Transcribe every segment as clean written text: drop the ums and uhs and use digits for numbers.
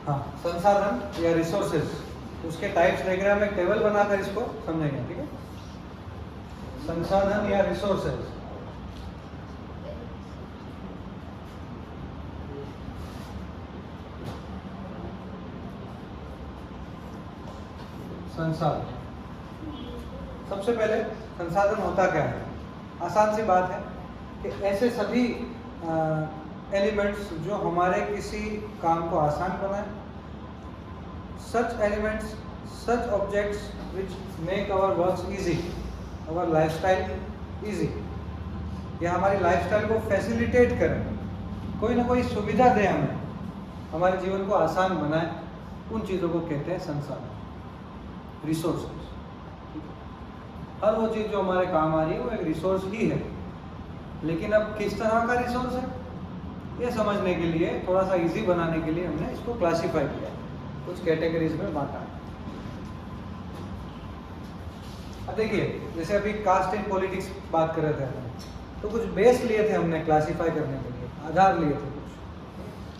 हाँ, संसाधन या रिसोर्सेज, उसके टाइप्स देख रहे हैं, हम एक टेबल बनाकर इसको समझेंगे, ठीक है। संसाधन या रिसोर्सेज, संसाधन। सबसे पहले संसाधन होता क्या है? आसान सी बात है कि ऐसे सभी एलिमेंट्स जो हमारे किसी काम को आसान बनाए, such elements, such objects which make our works easy, our lifestyle easy, या हमारी लाइफस्टाइल को फैसिलिटेट करें, कोई ना कोई सुविधा दे हमें, हमारे जीवन को आसान बनाए, उन चीज़ों को कहते हैं संसाधन, रिसोर्सेज। हर वो चीज़ जो हमारे काम आ रही है वो एक रिसोर्स ही है, लेकिन अब किस तरह का रिसोर्स है ये समझने के लिए, थोड़ा सा इजी बनाने के लिए हमने इसको क्लासीफाई किया, कुछ कैटेगरीज में बांटा। अब देखिए, जैसे अभी कास्ट इन पॉलिटिक्स बात कर रहे थे हम, तो कुछ बेस लिए थे हमने क्लासीफाई करने के लिए, आधार लिए थे कुछ,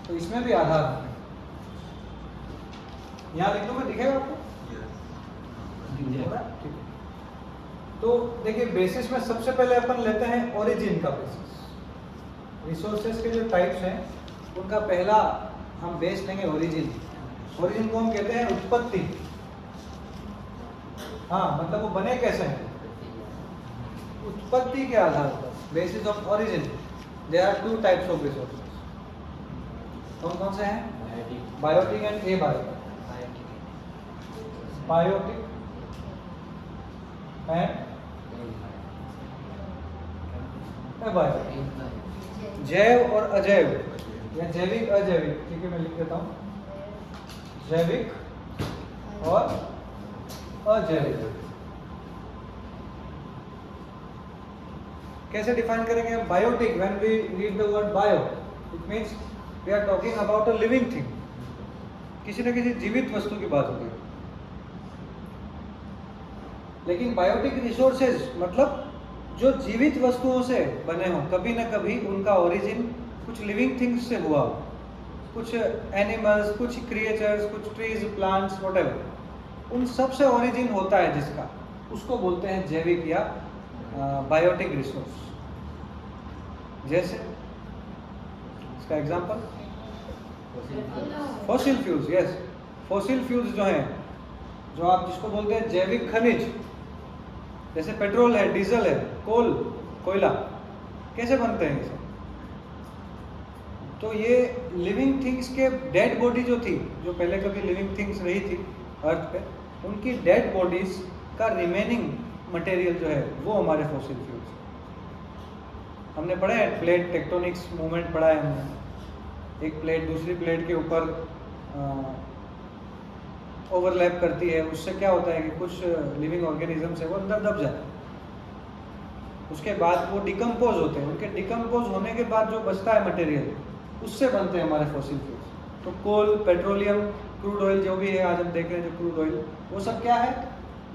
तो इसमें भी आधार है। यहाँ लिख दो, मैं दिखेगा आपको? ठीक है। तो देखिए, बेसिस में सबसे पहले अपन लेते हैं ओरिजिन का बेसिस। रिसोर्सेज के जो टाइप्स हैं उनका पहला हम बेस लेंगे ओरिजिन। ओरिजिन को हम कहते हैं उत्पत्ति। हाँ, मतलब वो बने कैसे हैं, उत्पत्ति के आधार पर, basis of origin. There are two types of resources. कौन कौन से हैं? Biotic and abiotic. Biotic and abiotic, जैव और अजैव, या जैविक अजैविक। ठीक है, मैं लिख देता हूँ, जैविक और अजैविक। कैसे डिफाइन करेंगे? Biotic, when we read the word bio, it means we are talking about a living thing, किसी न किसी जीवित वस्तु की बात होती है। लेकिन बायोटिक रिसोर्सेज मतलब जो जीवित वस्तुओं से बने हों, कभी न कभी उनका ओरिजिन कुछ लिविंग थिंग्स से हुआ, कुछ एनिमल्स, कुछ क्रिएचर्स, कुछ ट्रीज, प्लांट्स, व्हाटएवर, उन सब से ओरिजिन होता है जिसका, उसको बोलते हैं जैविक या बायोटिक रिसोर्स। जैसे इसका example fossil fuels. Yes, fossil fuels जो हैं, जो आप जिसको बोलते हैं जैविक खनिज, जैसे पेट्रोल है, डीजल है, कोल, कोयला, कैसे बनते हैं ये सब? तो ये लिविंग थिंग्स के डेड बॉडी जो थी, जो पहले कभी लिविंग थिंग्स रही थी अर्थ पे, उनकी डेड बॉडीज का रिमेनिंग मटेरियल जो है वो हमारे फॉसिल फ्यूल्स। हमने पढ़ा है प्लेट टेक्टोनिक्स मूवमेंट पढ़ा है हमने, एक प्लेट दूसरी प्लेट के ऊपर ओवरलैप करती है, उससे क्या होता है कि कुछ लिविंग ऑर्गेनिजम्स है वो अंदर दब जाते हैं, उसके बाद वो डिकम्पोज होते हैं, उनके डिकम्पोज होने के बाद जो बचता है मटेरियल, उससे बनते हैं हमारे फॉसिल फ्यूल्स। तो कोल, पेट्रोलियम, क्रूड ऑयल जो भी है आज हम देख रहे हैं जो क्रूड ऑयल, वो सब क्या है?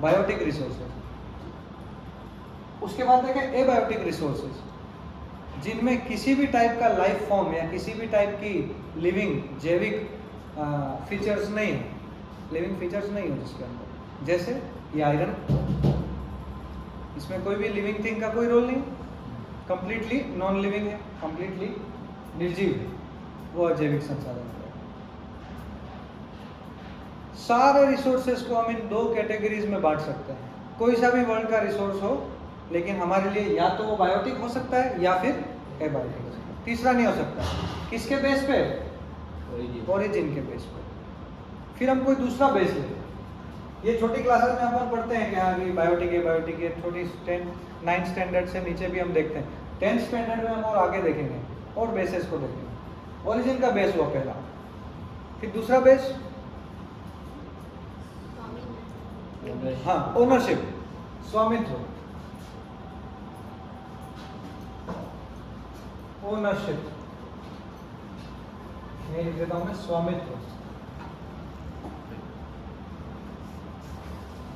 Biotic resources. उसके बाद देखें एबायोटिक रिसोर्सेज, जिनमें किसी भी टाइप का लाइफ फॉर्म या किसी भी टाइप की लिविंग जैविक फीचर्स नहीं है, लिविंग फीचर्स नहीं हो जिसके अंदर। जैसे ये आयरन, इसमें कोई भी लिविंग थिंग का कोई रोल नहीं, कंप्लीटली नॉन लिविंग है, कंप्लीटली निर्जीव है, वो अजैविक संसाधन है। सारे रिसोर्सेज को हम इन दो कैटेगरीज में बांट सकते हैं। कोई सा भी वर्ल्ड का रिसोर्स हो, लेकिन हमारे लिए या तो वो बायोटिक हो सकता है या फिर एबायोटिक हो सकता है, तीसरा नहीं हो सकता। किसके बेस पे? ओरिजिन के बेस पे। फिर हम कोई दूसरा बेस लेते हैं। ये छोटी क्लासेस में अपन पढ़ते हैं कि हाँ ये बायोटिक है, बायोटिक है, छोटी 9th स्टैंडर्ड से नीचे भी हम देखते हैं। 10th स्टैंडर्ड में हम और आगे देखेंगे और बेसेस को देखेंगे। ओरिजिन का बेस हुआ पहला, फिर दूसरा बेस, हाँ, ओनरशिप, स्वामित्व, ओनरशिप, ये लिख देता हूं मैं, स्वामित्व।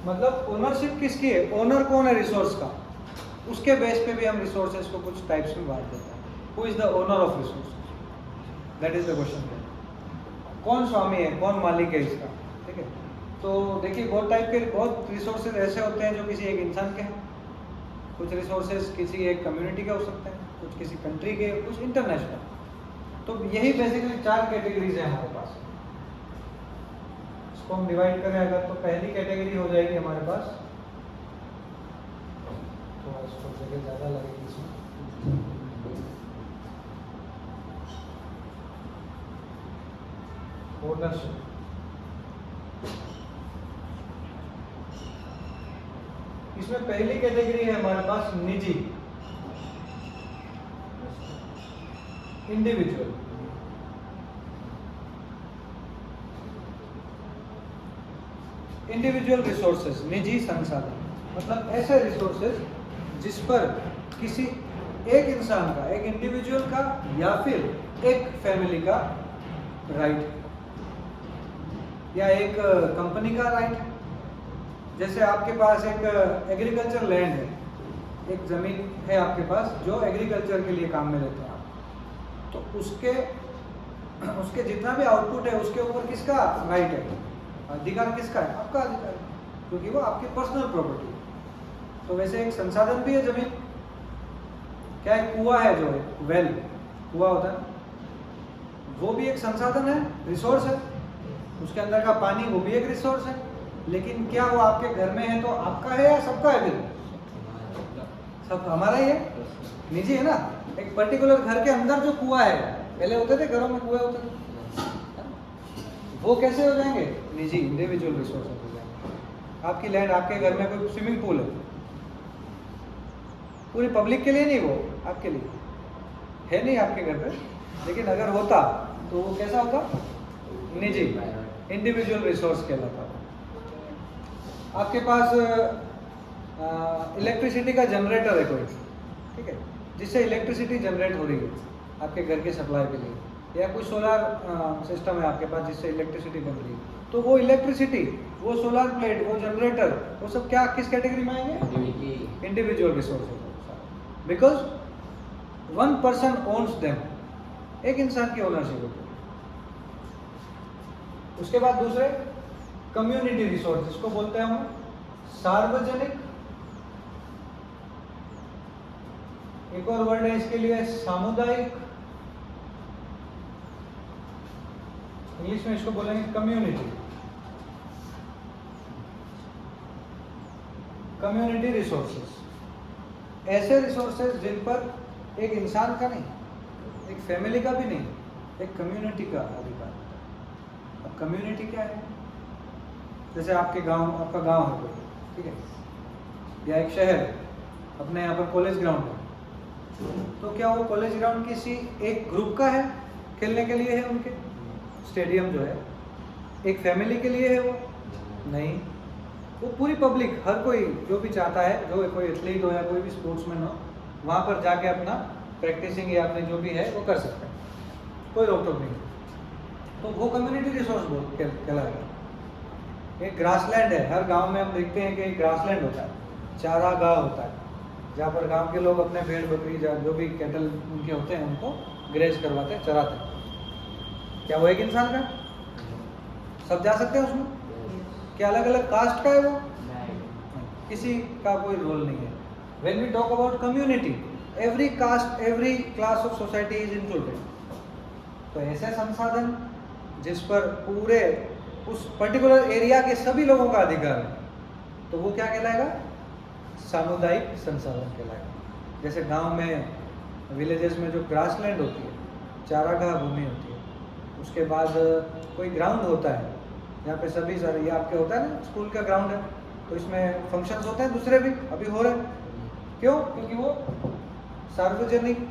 मतलब ओनरशिप किसकी है? ओनर कौन है रिसोर्स का? उसके बेस पे भी हम रिसोर्सेज को कुछ टाइप्स में बांट देते हैं। Who is the owner of resources? That is the question. कौन स्वामी है, कौन मालिक है इसका, ठीक है। तो देखिए बहुत टाइप के, बहुत रिसोर्सेज ऐसे होते हैं जो किसी एक इंसान के हैं, कुछ रिसोर्सेज किसी एक कम्युनिटी के हो सकते हैं, कुछ किसी कंट्री के, कुछ इंटरनेशनल। तो यही बेसिकली 4 कैटेगरीज है हमारे पास। इसको हम डिवाइड करें अगर, तो पहली कैटेगरी हो जाएगी हमारे पास, तो इसको जगह ज़्यादा लगेगी इसमें, ओनरशिप। इसमें पहली कैटेगरी है हमारे पास निजी, इंडिविजुअल। इंडिविजुअल रिसोर्सेज, निजी संसाधन, मतलब ऐसे रिसोर्सेज जिस पर किसी एक इंसान का, एक इंडिविजुअल का या फिर एक फैमिली का राइट, या एक कंपनी का राइट है। जैसे आपके पास एक एग्रीकल्चर लैंड है, एक ज़मीन है आपके पास जो एग्रीकल्चर के लिए काम में लेते हैं आप, तो उसके जितना भी आउटपुट है उसके ऊपर किसका राइट है, अधिकार किसका है, आपका अधिकार है, क्योंकि वो आपकी पर्सनल प्रॉपर्टी है। तो वैसे एक संसाधन भी है ज़मीन, क्या एक कुआं है, जो है वेल, कुआं होता है, वो भी एक संसाधन है, रिसोर्स है, उसके अंदर का पानी वो भी एक रिसोर्स है। लेकिन क्या वो आपके घर में है तो आपका है या सबका है? बिल सब हमारा ही है, निजी है ना। एक पर्टिकुलर घर के अंदर जो कुआं है, पहले होते थे घरों में कुएं होते थे, वो कैसे हो जाएंगे? निजी, इंडिविजुअल रिसोर्स हो जाएंगे। आपकी लैंड, आपके घर में कोई स्विमिंग पूल है, पूरी पब्लिक के लिए नहीं, वो आपके लिए है नहीं आपके घर पे, लेकिन अगर होता तो वो कैसा होता? निजी, इंडिविजुअल रिसोर्स कहलाता। आपके पास इलेक्ट्रिसिटी का जनरेटर है कोई, ठीक है, जिससे इलेक्ट्रिसिटी जनरेट हो रही है आपके घर के सप्लाई के लिए, या कोई सोलर सिस्टम है आपके पास जिससे इलेक्ट्रिसिटी बन रही है, तो वो इलेक्ट्रिसिटी, वो सोलर प्लेट, वो जनरेटर, वो सब क्या किस कैटेगरी में आएंगे? Individual resources, because one person owns them, एक इंसान की ओनरशिप होती है। उसके बाद दूसरे कम्युनिटी रिसोर्स, इसको बोलते हैं हम सार्वजनिक, एक और वर्ड है इसके लिए सामुदायिक, इंग्लिश में इसको बोलेंगे कम्युनिटी, कम्युनिटी रिसोर्सेज। ऐसे रिसोर्सेज जिन पर एक इंसान का नहीं, एक फैमिली का भी नहीं, एक कम्युनिटी का अधिकार। अब कम्युनिटी क्या है? जैसे आपके गांव, आपका गांव है कोई, ठीक है, या एक शहर, अपने यहाँ पर कॉलेज ग्राउंड है, तो क्या वो कॉलेज ग्राउंड किसी एक ग्रुप का है, खेलने के लिए है, उनके स्टेडियम जो है एक फैमिली के लिए है? वो नहीं, वो पूरी पब्लिक, हर कोई जो भी चाहता है, जो कोई एथलीट हो या कोई भी स्पोर्ट्समैन हो, वहाँ पर जाके अपना प्रैक्टिसिंग या अपने जो भी है वो कर सकते हैं, कोई रोक टोक नहीं। तो वो कम्युनिटी रिसोर्स कहलाएगा। एक ग्रासलैंड है, हर गांव में हम देखते हैं कि एक ग्रासलैंड होता है, चारागाह होता है, जहाँ पर गांव के लोग अपने भेड़ बकरी जो भी कैटल उनके होते हैं उनको ग्रेज करवाते हैं, चराते हैं। क्या वो एक इंसान का? सब जा सकते हैं उसमें? क्या अलग अलग कास्ट का है वो? किसी का कोई रोल नहीं है। When we talk about community, every caste, every class of society is included. तो ऐसे संसाधन जिस पर पूरे उस पर्टिकुलर एरिया के सभी लोगों का अधिकार है, तो वो क्या कहलाएगा? सामुदायिक संसाधन कहलाएगा। जैसे गांव में, विलेजेस में जो ग्रासलैंड होती है, चारागाह भूमि होती है, उसके बाद कोई ग्राउंड होता है जहाँ पे सभी सारे, ये आपके होता है ना, स्कूल का ग्राउंड है, तो इसमें फंक्शंस होते हैं, दूसरे भी अभी हो रहे हैं। क्यों? क्योंकि वो सार्वजनिक,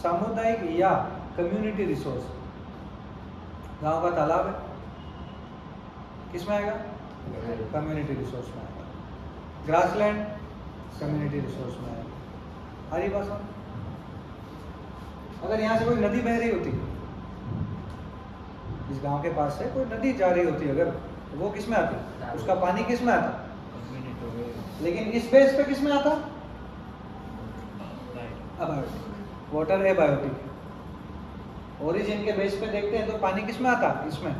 सामुदायिक या कम्युनिटी रिसोर्स। गांव का तालाब है, किस में आएगा? कम्युनिटी रिसोर्स में आएगा। ग्रासलैंड कम्युनिटी रिसोर्स में आएगा। हरी बात समझ? अगर यहाँ से कोई नदी बह रही होती, इस गांव के पास से कोई नदी जा रही होती अगर, वो किस में आती? उसका पानी किस में आता? लेकिन इस बेस पे किस में आता? अबायोटिक। वाटर एबायोटिक, ओरिजिन के बेस पे देखते हैं तो पानी किस में आता है? इसमें।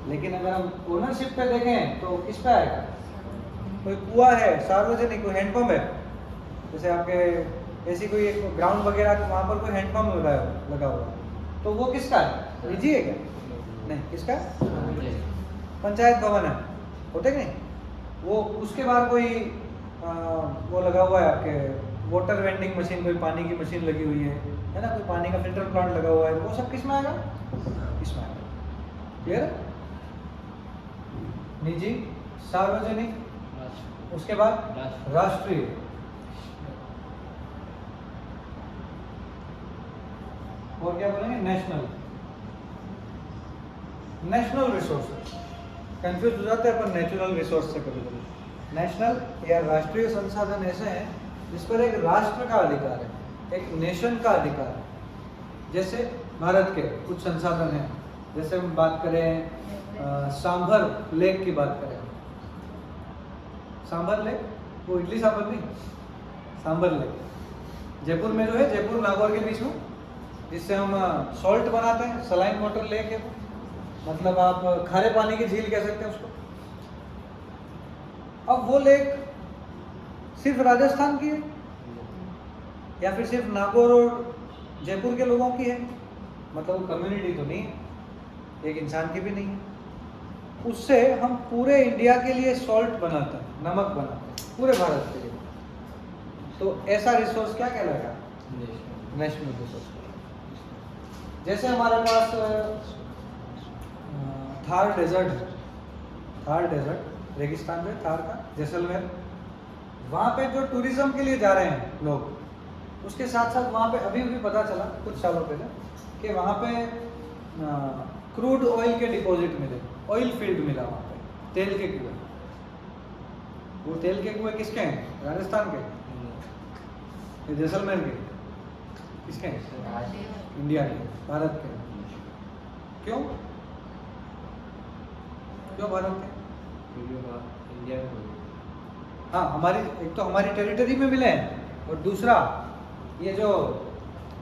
लेकिन अगर हम ओनरशिप पे देखें तो किस पे आएगा? कोई कुआं है सार्वजनिक, कोई हैंडपम्प है, जैसे आपके ऐसी कोई एक ग्राउंड वगैरह वहाँ पर कोई हैंडपम्प लगा हुआ, तो वो किसका है? निजी है क्या? नहीं, किसका? पंचायत भवन है, होते कि नहीं? वो उसके बाद कोई वो लगा हुआ है आपके वाटर वेंडिंग मशीन, कोई पानी की मशीन लगी हुई है ना, कोई पानी का फिल्टर प्लांट लगा हुआ है, वो सब किस में आएगा? इसमें आएगा। क्लियर? निजी, सार्वजनिक, उसके बाद राष्ट्रीय, और क्या बोलेंगे? नेशनल। नेशनल रिसोर्सेज कंफ्यूज हो जाते हैं अपन नेचुरल रिसोर्स से कभी कभी। नेशनल या राष्ट्रीय संसाधन ऐसे हैं जिस पर एक राष्ट्र का अधिकार है, एक नेशन का अधिकार है। जैसे भारत के कुछ संसाधन हैं, जैसे हम बात करें सांभर लेक की बात करें, सांभर लेक, वो इडली सांभर नहीं, सांभर लेक जयपुर में जो है, जयपुर नागौर के बीच में, जिससे हम सॉल्ट बनाते हैं, सलाइन वाटर लेक है, मतलब आप खारे पानी की झील कह सकते हैं उसको। अब वो लेक सिर्फ राजस्थान की है या फिर सिर्फ नागौर और जयपुर के लोगों की है? मतलब वो कम्युनिटी तो नहीं है, एक इंसान की भी नहीं है। उससे हम पूरे इंडिया के लिए सॉल्ट बनाते हैं, नमक बनाते हैं, पूरे भारत के लिए। तो ऐसा रिसोर्स क्या कहलाएगा? National resource. जैसे हमारे पास थार डेजर्ट है, थार डेजर्ट रेगिस्तान है थार का, जैसलमेर। वहाँ पे जो टूरिज्म के लिए जा रहे हैं लोग, उसके साथ साथ वहाँ पे अभी भी पता चला कुछ सालों पहले कि वहाँ पे क्रूड ऑयल के डिपॉजिट मिले, ऑयल फील्ड मिला वहाँ पे, तेल के कुएं। वो तेल के कुएं किसके हैं? राजस्थान के, जैसलमेर के, किसके हैं? इंडिया के, भारत के। क्यों? क्यों भारत के? इंडिया में। हाँ, हमारी एक तो हमारी टेरिटरी में मिले हैं, और दूसरा ये जो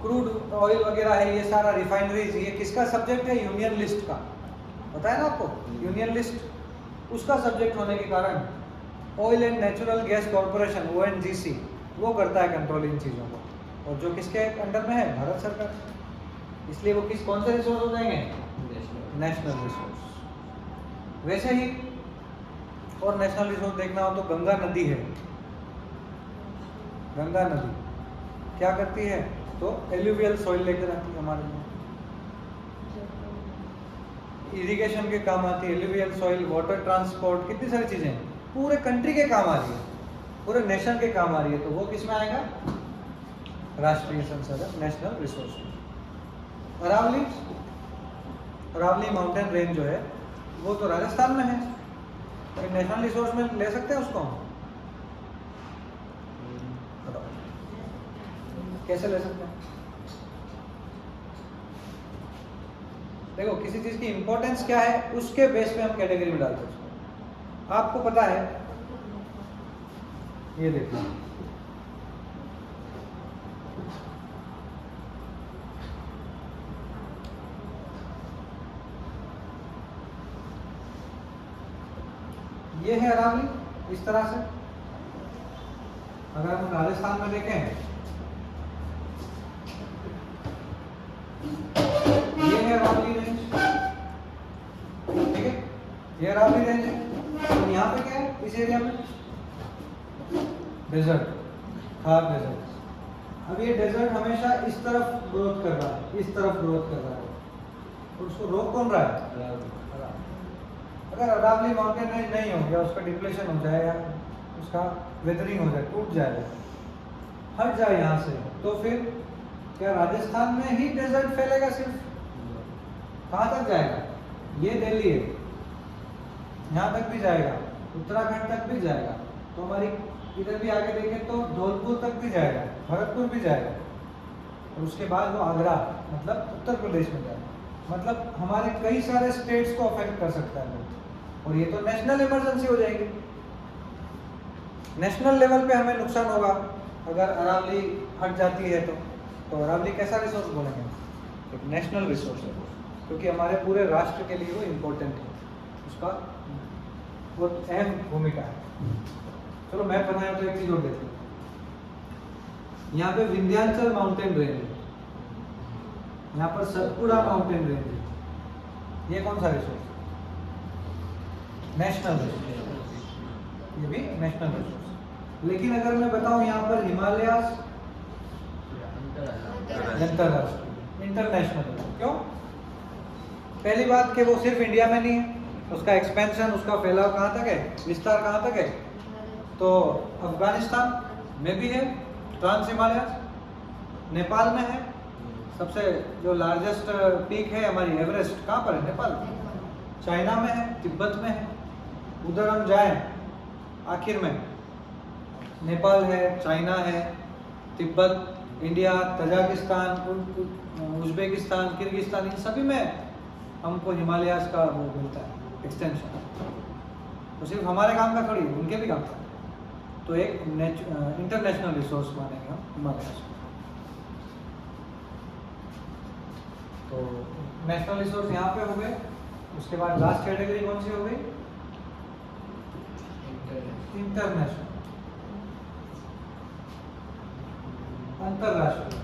क्रूड ऑयल वगैरह है, ये सारा रिफाइनरीज, ये किसका सब्जेक्ट है? यूनियन लिस्ट का। पता है ना आपको? यूनियन लिस्ट उसका सब्जेक्ट होने के कारण oil and natural gas corporation ONGC वो करता है कंट्रोल इन चीज़ों को, और जो किसके अंडर में है? भारत सरकार। इसलिए वो कौन से रिसोर्स हो जाएंगे? National resource. वैसे ही और नेशनल रिसोर्स देखना हो तो गंगा नदी है। गंगा नदी क्या करती है? तो एल्यूवियल सॉइल लेकर आती है हमारे लिए, इरिगेशन के काम आती है। एल्यूवियल सॉइल, वाटर ट्रांसपोर्ट, कितनी सारी चीजें पूरे कंट्री के काम आ रही है, पूरे नेशन के काम आ रही है। तो वो किस में आएगा? राष्ट्रीय संसाधन, national resource. Aravalli, Aravalli mountain range जो है वो तो राजस्थान में है, तो नेशनल रिसोर्स में ले सकते हैं उसको हम? कैसे ले सकते हैं? देखो, किसी चीज की इंपॉर्टेंस क्या है उसके बेस पे हम कैटेगरी में डालते हैं उसको। आपको पता है, ये देखो, ये है अरावली इस तरह से। अगर हम राजस्थान में देखें, ये है अरावली रेंज, ठीक है, ये अरावली रेंज है। तो यहाँ पे क्या है? इस एरिया में डेजर्ट, थार डेजर्ट। अब ये डेजर्ट हमेशा इस तरफ ग्रोथ कर रहा है, इस तरफ ग्रोथ कर रहा है, तो उसको रोक कौन रहा है? अगर अरावली माउंटेन रेंज नहीं हो गया, उसका डिप्लेशन हो जाए या उसका वेदरिंग हो जाए, टूट जाए, हट जाए यहाँ से, तो फिर क्या राजस्थान में ही डेजर्ट फैलेगा? सिर्फ कहाँ तक जाएगा? ये दिल्ली है, यहाँ तक भी जाएगा, उत्तराखंड तक भी जाएगा, तो हमारी इधर भी आगे देखें तो धौलपुर तक भी जाएगा, भरतपुर भी जाएगा, और उसके बाद वो आगरा, मतलब उत्तर प्रदेश में जाएगा। मतलब हमारे कई सारे स्टेट्स को अफेक्ट कर सकता है, और ये तो नेशनल इमरजेंसी हो जाएगी। नेशनल लेवल पे हमें नुकसान होगा अगर अरावली हट जाती है तो अरावली कैसा रिसोर्स बोलेंगे? एक नेशनल रिसोर्स है क्योंकि हमारे पूरे राष्ट्र के लिए वो इम्पोर्टेंट है, उसका बहुत अहम भूमिका है। चलो मैप बनाया तो एक चीज और देखते हैं। यहाँ पे विंध्याचल माउंटेन रेंज है, यहाँ पर सतपुड़ा माउंटेन रेंज है। ये कौन सा रिसोर्स? नेशनल रिसोर्स, ये भी नेशनल रिसोर्स। लेकिन अगर मैं बताऊं यहाँ पर हिमालयास अंतरराष्ट्रीय, इंटरनेशनल, क्यों? पहली बात कि वो सिर्फ इंडिया में नहीं है, उसका एक्सपेंशन, उसका फैलाव कहाँ तक है, विस्तार कहाँ तक है? तो अफगानिस्तान में भी है ट्रांस हिमालयास, नेपाल में है, सबसे जो लार्जेस्ट पीक है हमारी एवरेस्ट कहाँ पर है? नेपाल में। चाइना में है, तिब्बत में है। उधर हम जाएं आखिर में, नेपाल है, चाइना है, Tibet, India, Tajikistan, Uzbekistan, Kyrgyzstan, इन सभी में हमको हिमालयास का वो मिलता है एक्सटेंशन। तो सिर्फ हमारे काम का थोड़ी, उनके भी काम का। तो एक इंटरनेशनल रिसोर्स मानेंगे हम हिमालयास को। तो नेशनल रिसोर्स यहाँ पे हो गए। उसके बाद लास्ट कैटेगरी कौन सी हो गई? इंटरनेशनल, अंतरराष्ट्रीय।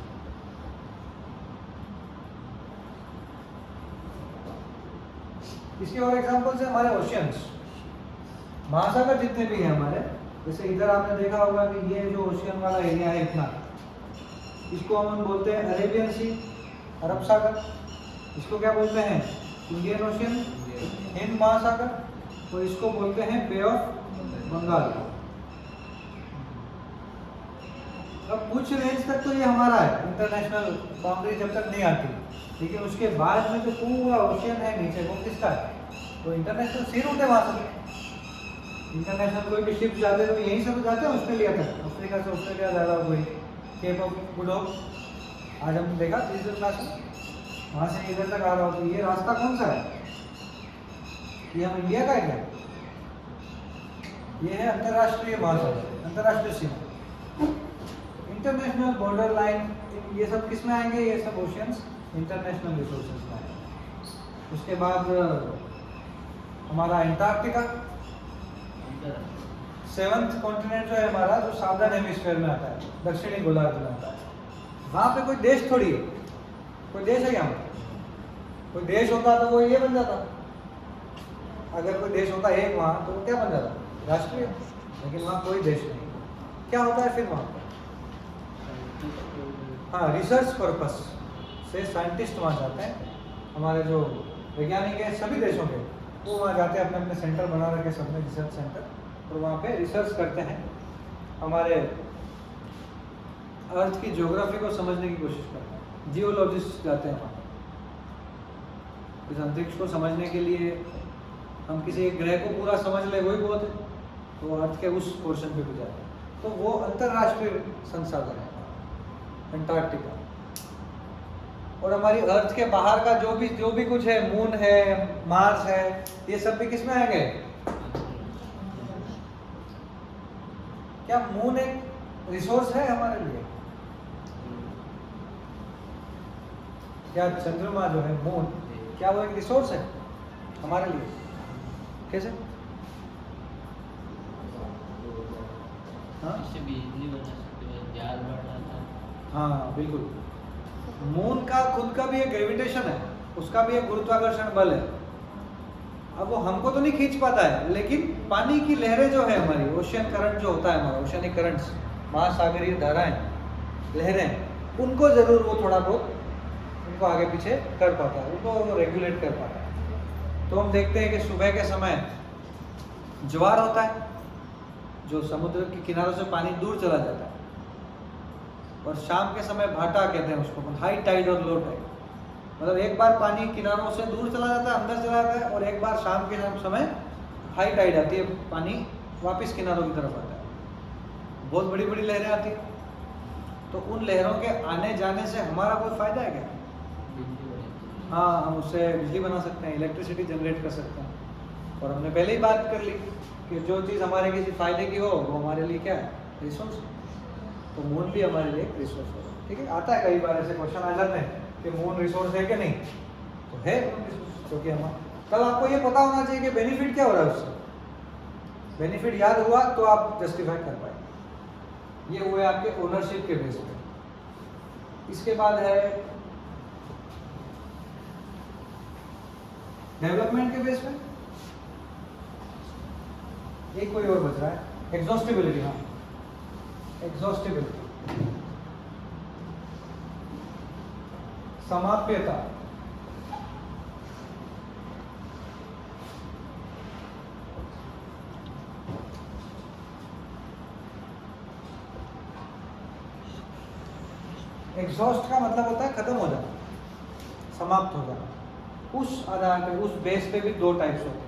इसके और एग्जांपल्स है हमारे ओशियंस, महासागर जितने भी हैं हमारे। जैसे इधर आपने देखा होगा कि ये जो ओशियन वाला एरिया है इतना, इसको हम बोलते हैं अरेबियन सी, अरब सागर। इसको क्या बोलते हैं? इंडियन ओशियन, हिंद महासागर। और इसको बोलते हैं बे ऑफ बंगाल। अब कुछ रेंज तक तो ये हमारा है, इंटरनेशनल बाउंड्री जब तक नहीं आती, लेकिन उसके बाद में जो पूरा ओशियन है नीचे, वो किसका है? तो इंटरनेशनल सी रूट है वहाँ से। इंटरनेशनल कोई भी शिप जाते तो यहीं से तो जाते हैं ऑस्ट्रेलिया तक, अफ्रीका से ऑस्ट्रेलिया जा रहा हो कोई, केप ऑफ गुड होप आज हमने देखा डिजिटल क्लास में, वहाँ से इधर तक आ रहा हो। तो ये रास्ता कौन सा है? ये हम इंडिया का है क्या? ये है अंतर्राष्ट्रीय महासागर, अंतर्राष्ट्रीय सीमा। इंटरनेशनल बॉर्डर लाइन, ये सब किस में आएंगे? ये सब ओशियंस इंटरनेशनल रिसोर्सेज में आएंगे। उसके बाद हमारा अंटार्कटिका, 7th कॉन्टिनेंट जो है हमारा, जो साउदर्न हेमिस्फीयर में आता है, दक्षिणी गोलार्ध में आता है। वहाँ पे कोई देश थोड़ी है, कोई देश है यहाँ? कोई देश होता तो वो ये बन जाता। अगर कोई देश होता एक वहाँ, तो वो क्या बन जाता? राष्ट्रीय। लेकिन वहाँ कोई देश नहीं। क्या होता है फिर वहाँ पर? हाँ, रिसर्च पर्पस से साइंटिस्ट वहाँ जाते हैं। हमारे जो वैज्ञानिक हैं सभी देशों के, वो वहाँ जाते हैं, अपने अपने सेंटर बना रखे सबने, रिसर्च सेंटर, और वहाँ पे रिसर्च करते हैं। हमारे अर्थ की ज्योग्राफी को समझने की कोशिश करते हैं। जियोलॉजिस्ट जाते हैं वहाँ। इस अंतरिक्ष को समझने के लिए हम किसी एक ग्रह को पूरा समझ ले वही बहुत है, तो अर्थ के उस पोर्शन पे भी जाते हैं। तो वो अंतर्राष्ट्रीय संसाधन है अंटार्कटिका। और हमारी अर्थ के बाहर का जो भी कुछ है, मून है, मार्स है, ये सब भी किस में आएंगे? क्या मून एक रिसोर्स है हमारे लिए? क्या चंद्रमा जो है, मून, क्या वो एक रिसोर्स है हमारे लिए? कैसे? इससे बिजली बना सकते हैं, जाल बढ़ाता है। हाँ बिल्कुल। मून का खुद का भी एक ग्रेविटेशन है, उसका भी एक गुरुत्वाकर्षण बल है। अब वो हमको तो नहीं खींच पाता है, लेकिन पानी की लहरें जो है हमारी, ओशियन करंट जो होता है हमारा, ओशियनिक करंट्स, महासागरीय धाराएं, लहरें, उनको जरूर वो थोड़ा बहुत उनको आगे पीछे कर पाता है, उनको रेगुलेट कर पाता है। तो हम देखते हैं कि सुबह के समय ज्वार होता है, जो समुद्र के किनारों से पानी दूर चला जाता है, और शाम के समय भाटा कहते हैं उसको, हाई टाइड और लो टाइड। मतलब एक बार पानी किनारों से दूर चला जाता है, अंदर चला जाता है, और एक बार शाम के समय हाई टाइड आती है, पानी वापस किनारों की तरफ आता है। बहुत बड़ी बड़ी लहरें आती हैं। तो उन लहरों के आने जाने से हमारा कोई फायदा है क्या? हाँ, हम उससे बिजली बना सकते हैं, इलेक्ट्रिसिटी जनरेट कर सकते हैं। और हमने पहले ही बात कर ली कि जो चीज़ हमारे किसी फायदे की हो वो हमारे लिए क्या है? रिसोर्स। तो मून भी हमारे लिए एक रिसोर्स है। ठीक है, आता है कई बार ऐसे क्वेश्चन आ जाते हैं कि मून रिसोर्स है कि नहीं, तो है मून रिसोर्स, क्योंकि हम तब आपको ये पता होना चाहिए कि बेनिफिट क्या हो रहा है उससे। बेनिफिट याद हुआ तो आप जस्टिफाई कर पाए। ये हुए आपके ओनरशिप के बेस पे। इसके बाद है डेवलपमेंट के बेस पे। एक कोई और बच रहा है, एग्जॉस्टिबिलिटी। हाँ, एग्जॉस्टिबिलिटी, समाप्यता। एग्जॉस्ट का मतलब होता है खत्म हो जाना, समाप्त हो जाना। उस आधार पे, उस बेस पे भी दो टाइप्स होते हैं।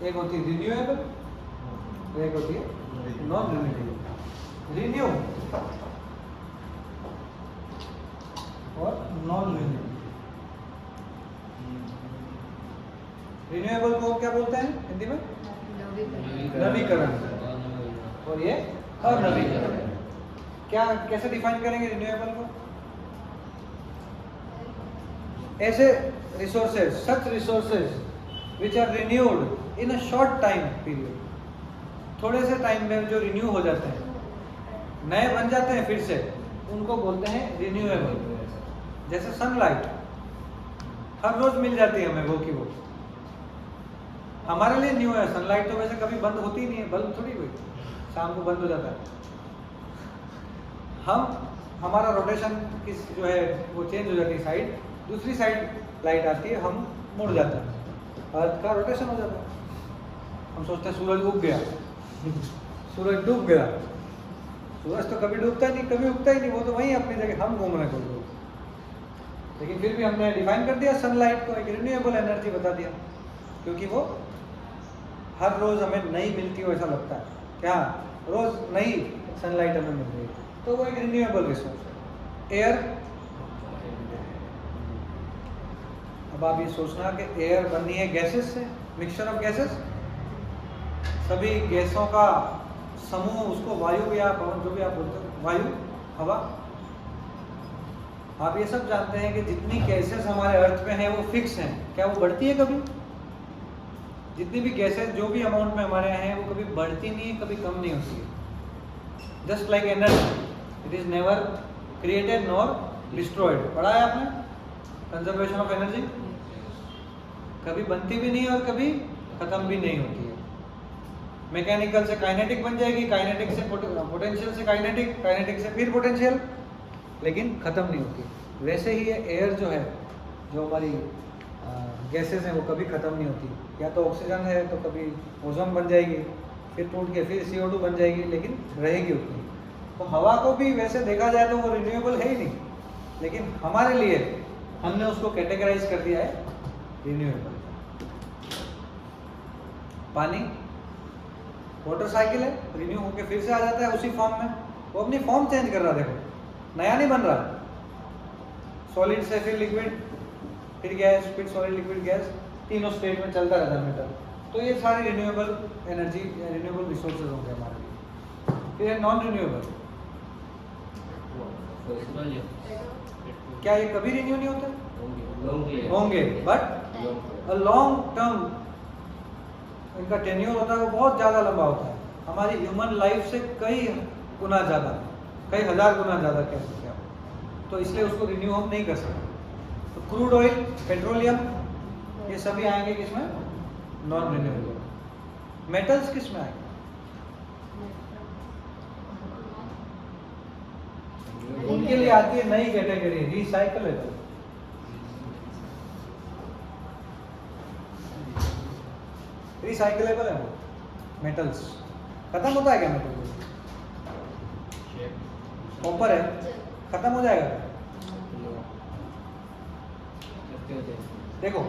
एक होती है रिन्यूएबल, एक होती है नॉन रिन्यूएबल। रिन्यू और नॉन रिन्यूएबल। रिन्यूएबल को क्या बोलते हैं हिंदी में? नवीकरण। और ये अनवीकरण। क्या, कैसे डिफाइन करेंगे रिन्यूएबल को? ऐसे resources, such resources which are renewed in a short time period, थोड़े से टाइम में जो रिन्यू हो जाते हैं, नए बन जाते हैं फिर से, उनको बोलते हैं रिन्यूएबल। जैसे सनलाइट हर रोज मिल जाती है हमें, वो की वो हमारे लिए न्यू है। सनलाइट तो वैसे कभी बंद होती ही नहीं है, बल्ब थोड़ी कोई शाम को बंद हो जाता है। हमारा रोटेशन किस जो है वो चेंज हो जाती है, साइड, दूसरी साइड लाइट आती है, हम मुड़ जाते हैं, अर्थ का रोटेशन हो जाता है। हम सोचते हैं सूरज उग गया, सूरज डूब गया। सूरज तो कभी डूबता ही नहीं, कभी उगता ही नहीं, वो तो वहीं अपनी जगह, हम घूम रहे हैं कोई। लेकिन फिर भी हमने डिफाइन कर दिया सनलाइट को एक रिन्यूएबल एनर्जी बता दिया, क्योंकि वो हर रोज हमें नहीं मिलती हो ऐसा लगता है, क्या रोज नई सनलाइट हमें मिल रही है, तो वो एक रिन्यूएबल रिसोर्स है। एयर, अब आप ये सोचना कि एयर बनी है गैसेस से, मिक्सचर ऑफ गैसेस, सभी गैसों का समूह, उसको वायु या पवन जो भी आप बोलते हो, वायु, हवा। आप ये सब जानते हैं कि जितनी गैसेस हमारे अर्थ में है वो फिक्स हैं, क्या वो बढ़ती है कभी? जितनी भी गैसेस जो भी अमाउंट में हमारे यहाँ है वो कभी बढ़ती नहीं है, कभी कम नहीं होती है। Just like energy, it is never created nor destroyed. पढ़ा है आपने कंजर्वेशन ऑफ एनर्जी? कभी बनती भी नहीं और कभी खत्म भी नहीं होती है। मैकेनिकल से काइनेटिक बन जाएगी, काइनेटिक से पोटेंशियल से काइनेटिक, काइनेटिक से फिर पोटेंशियल, लेकिन खत्म नहीं होती। वैसे ही ये एयर जो है, जो हमारी गैसेस हैं, वो कभी खत्म नहीं होती। या तो ऑक्सीजन है तो कभी ओजोन बन जाएगी, फिर टूट के फिर CO2 बन जाएगी, लेकिन रहेगी उतनी। तो हवा को भी वैसे देखा जाए तो वो रिन्यूएबल है ही नहीं, लेकिन हमारे लिए हमने उसको कैटेगराइज कर दिया है रिन्यूएबल। पानी वाटर साइकिल है, रिन्यू होकर फिर से आ जाता है उसी फॉर्म में, वो अपनी फॉर्म चेंज कर रहा है, देखो नया नहीं बन रहा। सॉलिड से फिर लिक्विड, फिर गैस, फिर सॉलिड, लिक्विड, गैस, तीनों स्टेट में चलता रहता है मेटल। तो ये सारी रिन्यूएबल एनर्जी, रिन्यूएबल रिसोर्सेज होंगे हमारे लिए। फिर है नॉन रिन्यूएबल। क्या ये कभी रिन्यू नहीं होते? होंगे, बट अ लॉन्ग टर्म इनका टेन्योर होता है, वो बहुत ज़्यादा लंबा होता है, हमारी ह्यूमन लाइफ से कई गुना ज़्यादा, कई हजार गुना ज़्यादा कह सकते हैं। तो इसलिए उसको रिन्यू हम नहीं कर सकते। तो क्रूड ऑयल, पेट्रोलियम, ये सभी आएंगे किसमें? Non renewable. मेटल्स किस में आएंगे? उनके लिए आती है नई कैटेगरी, रिसाइकलेबल। रिसाइकलेबल है वो मेटल्स। खत्म होता है क्या मेटल? कॉपर है, खत्म हो जाएगा? देखो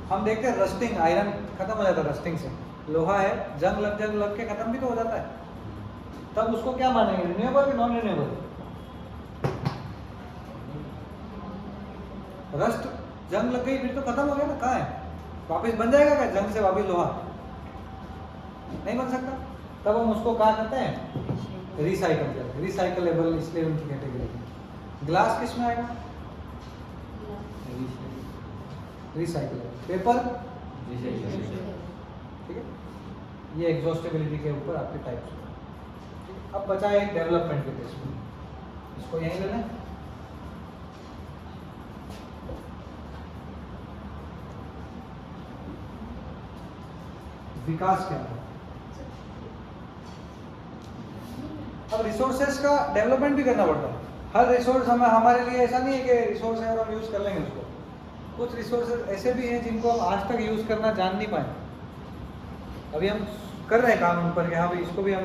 हम देखते हैं रस्टिंग, आयरन खत्म हो जाता है रस्टिंग से। लोहा है, जंग लग के खत्म भी तो हो जाता है। तब उसको क्या मानेंगे, रिन्यूएबल कि नॉन रिन्यूएबल? रस्ट, जंग लग गई फिर तो खत्म हो गया ना, कहाँ है? वापस बन जाएगा क्या जंग से वापस लोहा? नहीं बन सकता। तब हम उसको क्या करते हैं? रिसाइकल करते हैं। रिसाइकलेबल इसलिए उनकी कैटेगरी है। ग्लास किस में आएगा? रिसाइकल। पेपर? ठीक है, ये एग्जॉस्टेबिलिटी के ऊपर आपके टाइप्स हैं। अब बचा एक डेवलपमेंट के केस में, इसको यहीं लेना है। विकास क्या है? अब रिसोर्सेज का डेवलपमेंट भी करना पड़ता है। हर रिसोर्स हमारे लिए ऐसा नहीं है कि रिसोर्स है और हम यूज़ कर लेंगे उसको। कुछ रिसोर्सेज ऐसे भी हैं जिनको हम आज तक यूज़ करना जान नहीं पाए। अभी हम कर रहे हैं काम उन पर कि हाँ भाई इसको भी हम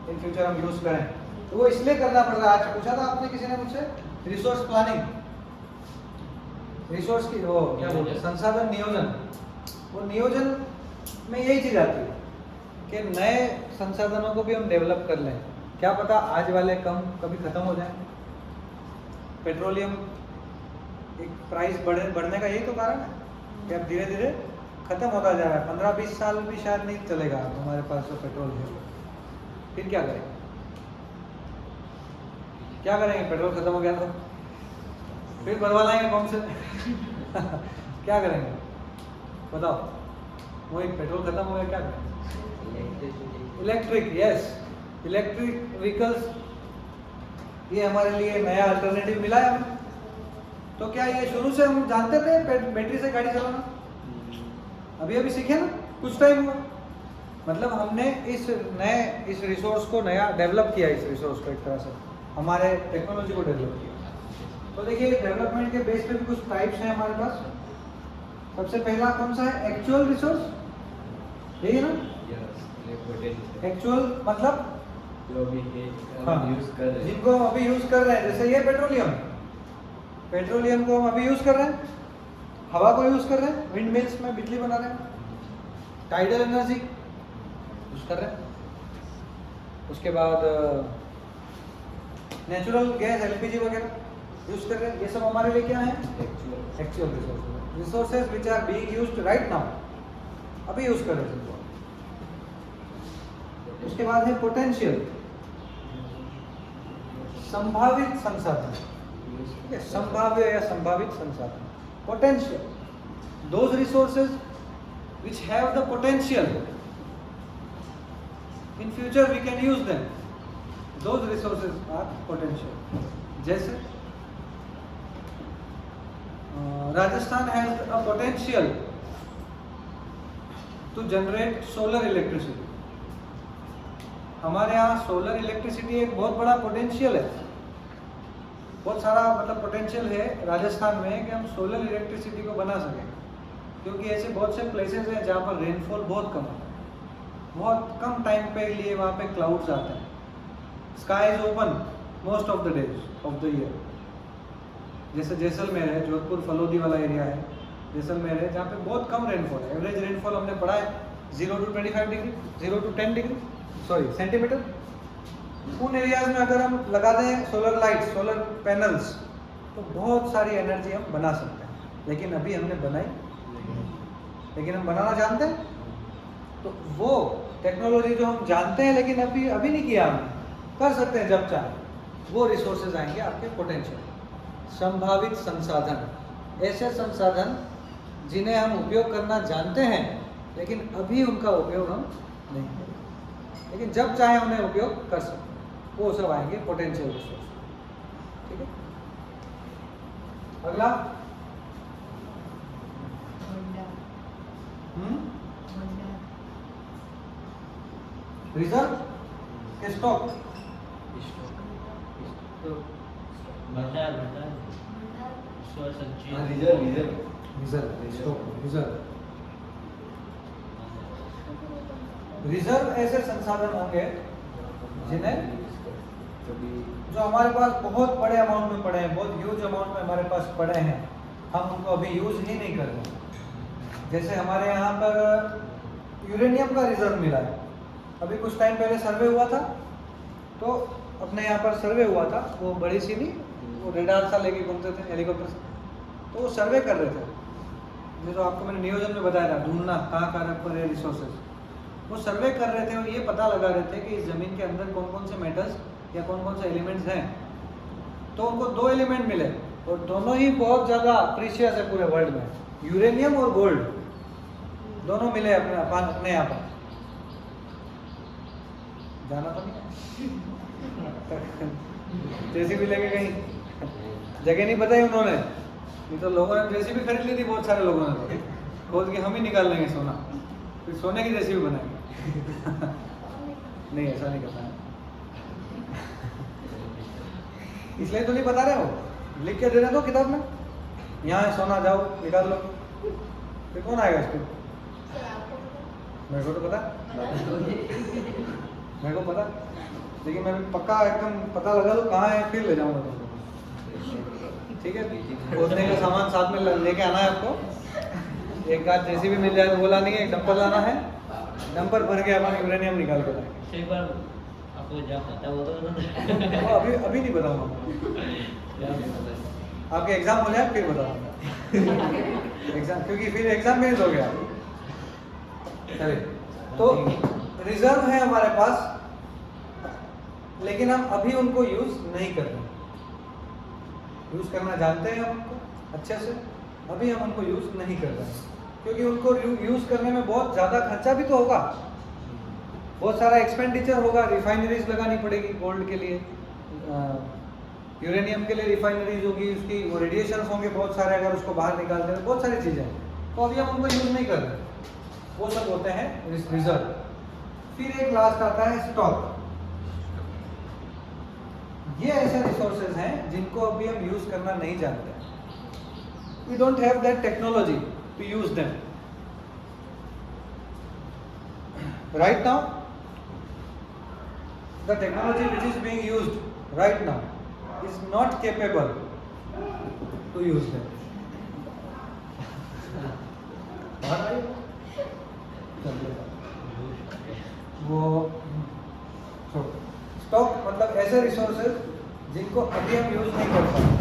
इन फ्यूचर हम यूज़ करें, तो वो इसलिए करना पड़ रहा है। आज पूछा था आपने किसी ने मुझसे, रिसोर्स प्लानिंग, रिसोर्स की वो क्या बोलते हैं, संसाधन नियोजन। वो नियोजन में यही चीज़ आती है कि नए संसाधनों को भी हम डेवलप कर लें। क्या पता आज वाले कम कभी ख़त्म हो जाए। पेट्रोलियम एक प्राइस बढ़ने का यही तो कारण है कि अब धीरे धीरे ख़त्म होता जा रहा है। 15-20 साल भी शायद नहीं चलेगा हमारे पास जो पेट्रोल है। फिर क्या करेंगे? क्या करेंगे? पेट्रोल ख़त्म हो गया तो फिर भरवा लाएंगे पंप से। क्या करेंगे बताओ? वही पेट्रोल ख़त्म हो गया, क्या करेंगे? इलेक्ट्रिक, यस, इलेक्ट्रिक व्हीकल्स, ये हमारे लिए नया अल्टरनेटिव मिला है हमें। तो क्या ये शुरू से हम जानते थे बैटरी से गाड़ी चलाना? अभी अभी सीखे ना, कुछ टाइम हुआ। मतलब हमने इस रिसोर्स को नया डेवलप किया, इस रिसोर्स को एक तरह से हमारे टेक्नोलॉजी को डेवलप किया। तो देखिए डेवलपमेंट के बेस पे भी कुछ टाइप्स हैं हमारे पास। सबसे पहला कौन सा है? एक्चुअल रिसोर्स, यही है ना? एक्चुअल मतलब जिनको हम अभी यूज कर रहे हैं, जैसे ये पेट्रोलियम को हम अभी यूज कर रहे हैं, हवा को यूज कर रहे हैं, विंड मिल्स में बिजली बना रहे हैं, टाइडल एनर्जी यूज कर रहे हैं। उसके बाद नेचुरल गैस एलपीजी वगैरह यूज कर रहे हैं। ये सब हमारे लिए क्या है? Actual resources which are being used right now, अभी यूज कर रहे हैं। उसके बाद है पोटेंशियल, संभावित संसाधन, संभाव्य या संभावित संसाधन। Potential, those resources which have the potential in future we can use them, those resources are potential. जैसे Rajasthan has a potential to generate solar electricity. हमारे यहाँ सोलर इलेक्ट्रिसिटी एक बहुत बड़ा पोटेंशियल है, बहुत सारा मतलब पोटेंशियल है राजस्थान में कि हम सोलर इलेक्ट्रिसिटी को बना सकें। क्योंकि ऐसे बहुत से प्लेसेस हैं जहाँ पर रेनफॉल बहुत कम है, बहुत कम टाइम पे लिए वहाँ पे क्लाउड्स आते हैं, sky is open most of the days of the year. जैसे जैसलमेर है, जोधपुर फलोदी वाला एरिया है, जैसलमेर है, जहाँ पे बहुत कम रेनफॉल है। एवरेज रेनफॉल हमने पढ़ा है 0 to 25 degree, 0 to 10 degree centimetre. उन एरियाज में अगर हम लगा दें सोलर लाइट, सोलर पैनल्स, तो बहुत सारी एनर्जी हम बना सकते हैं। लेकिन अभी हमने बनाई, लेकिन हम बनाना जानते हैं। तो वो टेक्नोलॉजी जो हम जानते हैं लेकिन अभी नहीं किया, हमने कर सकते हैं जब चाहे, वो रिसोर्सेज आएंगे आपके पोटेंशियल। संभावित संसाधन, ऐसे संसाधन जिन्हें हम उपयोग करना जानते हैं लेकिन अभी उनका उपयोग हम नहीं करें, लेकिन जब चाहे उन्हें उपयोग कर सकते हैं, वो सब आएंगे पोटेंशियल रिसोर्स। ठीक है, अगला रिजर्व के स्टॉक, भंडार संचय, रिजर्व ऐसे संसाधन होंगे जिन्हें जो हमारे पास बहुत बड़े अमाउंट में पड़े हैं, बहुत ह्यूज अमाउंट में हमारे पास पड़े हैं, हम उनको अभी यूज ही नहीं कर रहे। जैसे हमारे यहाँ पर यूरेनियम का रिजर्व मिला है, अभी कुछ टाइम पहले सर्वे हुआ था, तो अपने यहाँ पर सर्वे हुआ था, वो बड़ी सी नहीं, वो रेडार सा लेके घूमते थे हेलीकॉप्टर से, तो वो सर्वे कर रहे थे। जो आपको मैंने नियोजन में बताया था, ढूंढना कहाँ पर है रिसोर्सेज, वो सर्वे कर रहे थे और ये पता लगा रहे थे कि इस ज़मीन के अंदर कौन कौन से मेटल्स या कौन कौन से एलिमेंट्स हैं। तो उनको 2 एलिमेंट मिले और दोनों ही बहुत ज़्यादा प्रीशियस है पूरे वर्ल्ड में, यूरेनियम और गोल्ड दोनों मिले अपने यहाँ पर। जाना तो नहीं जेसीबी लेके कहीं जगह नहीं बताई उन्होंने, नहीं तो लोगों ने जेसीबी खरीद ली थी बहुत सारे लोगों ने, तो खोद के हम ही निकाल लेंगे सोना, फिर सोने की जेसीबी बनाएंगे। नहीं ऐसा नहीं करना है, इसलिए तो नहीं बता रहे हो, लिख के दे रहे हो किताब में, यहाँ है सोना जाओ निकाल लो, फिर कौन आएगा इसको? मेरे को तो पता, मेरे को पता, लेकिन मैं पक्का एकदम पता लगा तो कहाँ है फिर ले जाऊंगा तुमको। ठीक है, खोदने का सामान साथ में लेके आना है आपको, एक आध जैसी भी मिल जाए तो बोला नहीं है, एक डंपर लाना है, डंपर भर के अपन यूरेनियम निकाल के लाएंगे। एक बार आपको जब पता हो तो अभी नहीं बताऊंगा, आपके एग्जाम हो जाए फिर बताऊंगा। एग्जाम, क्योंकि फिर एग्जाम में हो गया। चलिए, तो रिजर्व है हमारे पास, लेकिन हम अभी उनको यूज नहीं कर रहे। यूज करना जानते हैं हम उनको अच्छे से, अभी हम उनको यूज नहीं कर रहे हैं, क्योंकि उनको यूज करने में बहुत ज़्यादा खर्चा भी तो होगा, बहुत सारा एक्सपेंडिचर होगा, रिफाइनरीज लगानी पड़ेगी गोल्ड के लिए, यूरेनियम के लिए रिफाइनरीज होगी, उसकी वो रेडिएशन होंगे बहुत सारे, अगर उसको बाहर निकालते हैं बहुत सारी चीज़ें हैं, तो अभी हम उनको यूज नहीं कर रहे, वो सब होते हैं रिजर्व। फिर एक लास्ट आता है स्टॉक। ये ऐसे रिसोर्सेज हैं जिनको अभी हम यूज करना नहीं जानते, we don't have that technology to use them right now. The technology which is being used right now is not capable to use them. वो स्टॉक मतलब ऐसे रिसोर्सेज जिनको अभी हम यूज नहीं कर पाते।